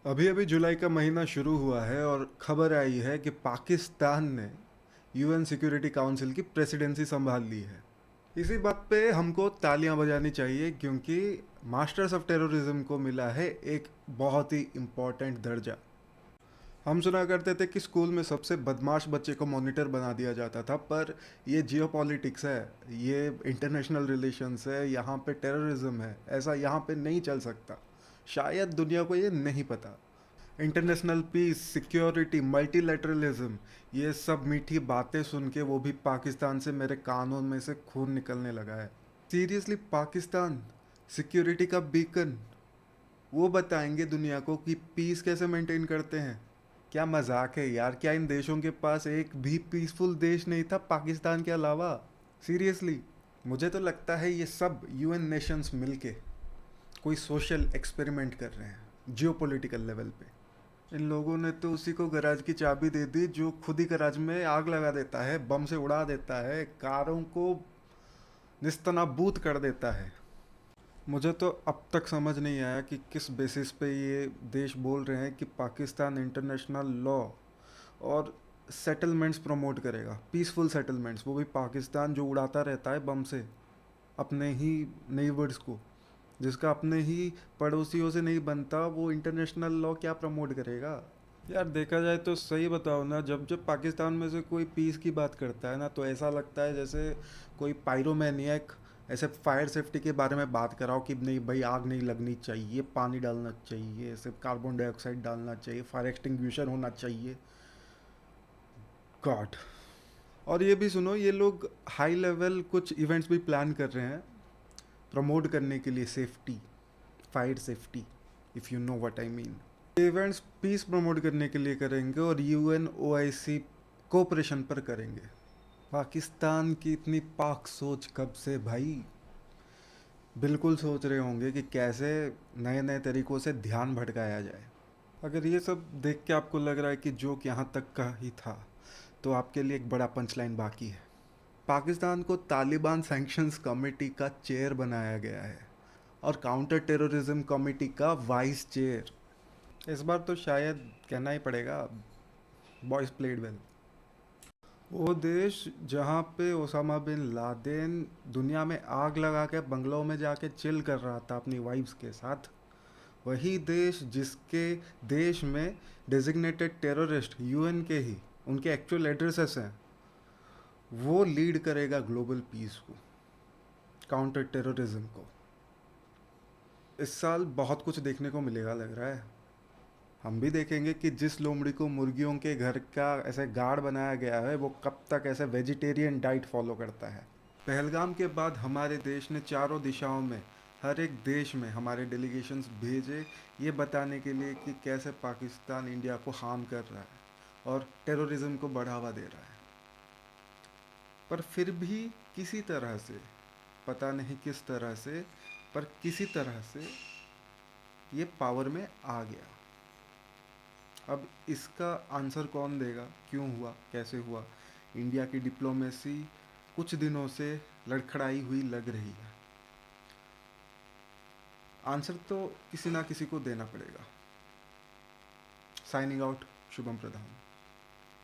अभी अभी जुलाई का महीना शुरू हुआ है और खबर आई है कि पाकिस्तान ने यूएन सिक्योरिटी काउंसिल की प्रेसिडेंसी संभाल ली है। इसी बात पे हमको तालियां बजानी चाहिए क्योंकि मास्टर्स ऑफ टेररिज्म को मिला है एक बहुत ही इम्पोर्टेंट दर्जा। हम सुना करते थे कि स्कूल में सबसे बदमाश बच्चे को मॉनिटर बना दिया जाता था, पर ये जियोपॉलिटिक्स है, ये इंटरनेशनल रिलेशंस है, यहाँ पे टेररिज्म है, ऐसा यहाँ पे नहीं चल सकता। शायद दुनिया को ये नहीं पता। इंटरनेशनल पीस, सिक्योरिटी, मल्टीलैटरलिज्म, ये सब मीठी बातें सुन के वो भी पाकिस्तान से मेरे कानों में से खून निकलने लगा है। सीरियसली पाकिस्तान सिक्योरिटी का बीकन, वो बताएंगे दुनिया को कि पीस कैसे मेंटेन करते हैं। क्या मजाक है यार, क्या इन देशों के पास एक भी पीसफुल देश नहीं था पाकिस्तान के अलावा? सीरियसली मुझे तो लगता है ये सब यूएन नेशंस मिलके कोई सोशल एक्सपेरिमेंट कर रहे हैं जियोपॉलिटिकल लेवल पे। इन लोगों ने तो उसी को गैराज की चाबी दे दी जो खुद ही गैराज में आग लगा देता है, बम से उड़ा देता है, कारों को निस्तनाबूद कर देता है। मुझे तो अब तक समझ नहीं आया कि किस बेसिस पे ये देश बोल रहे हैं कि पाकिस्तान इंटरनेशनल लॉ और सेटलमेंट्स प्रमोट करेगा, पीसफुल सेटलमेंट्स, वो भी पाकिस्तान जो उड़ाता रहता है बम से अपने ही नेबर्स को, जिसका अपने ही पड़ोसियों से नहीं बनता, वो इंटरनेशनल लॉ क्या प्रमोट करेगा? यार देखा जाए तो सही बताओ ना, जब जब पाकिस्तान में से कोई पीस की बात करता है ना, तो ऐसा लगता है जैसे कोई पायरोमैनियक ऐसे फायर सेफ्टी के बारे में बात कराओ कि नहीं भाई, आग नहीं लगनी चाहिए, पानी डालना चाहिए, ऐसे कार्बन डाइऑक्साइड डालना चाहिए, फायर एक्सटिंग्विशर होना चाहिए। गॉड। और ये भी सुनो, ये लोग हाई लेवल कुछ इवेंट्स भी प्लान कर रहे हैं प्रमोट करने के लिए safety, fire safety, if you know what I mean. Events peace promote करने के लिए करेंगे और यूएन ओआईसी कोऑपरेशन पर करेंगे। पाकिस्तान की इतनी पाक सोच कब से भाई? बिल्कुल सोच रहे होंगे कि कैसे नए नए तरीक़ों से ध्यान भटकाया जाए। अगर ये सब देख के आपको लग रहा है कि जोक यहाँ तक का ही था, तो आपके लिए एक बड़ा पंचलाइन बाकी है। पाकिस्तान को तालिबान सैंक्शंस कमेटी का चेयर बनाया गया है और काउंटर टेररिज्म कमेटी का वाइस चेयर। इस बार तो शायद कहना ही पड़ेगा, बॉयज प्लेड वेल। वो देश जहाँ पे ओसामा बिन लादेन दुनिया में आग लगा के बंगलों में जाके चिल कर रहा था अपनी वाइफ्स के साथ, वही देश जिसके देश में डेजिग्नेटेड टेररिस्ट यूएन के ही उनके एक्चुअल एड्रेसेस हैं, वो लीड करेगा ग्लोबल पीस को, काउंटर टेररिज्म को। इस साल बहुत कुछ देखने को मिलेगा लग रहा है। हम भी देखेंगे कि जिस लोमड़ी को मुर्गियों के घर का ऐसे गार्ड बनाया गया है, वो कब तक ऐसे वेजिटेरियन डाइट फॉलो करता है। पहलगाम के बाद हमारे देश ने चारों दिशाओं में, हर एक देश में हमारे डेलीगेशंस भेजे, ये बताने के लिए कि कैसे पाकिस्तान इंडिया को हार्म कर रहा है और टेररिज्म को बढ़ावा दे रहा है। पर फिर भी किसी तरह से, पता नहीं किस तरह से, पर किसी तरह से ये पावर में आ गया। अब इसका आंसर कौन देगा? क्यों हुआ, कैसे हुआ? इंडिया की डिप्लोमेसी कुछ दिनों से लड़खड़ाई हुई लग रही है। आंसर तो किसी ना किसी को देना पड़ेगा। साइनिंग आउट, शुभम प्रधान।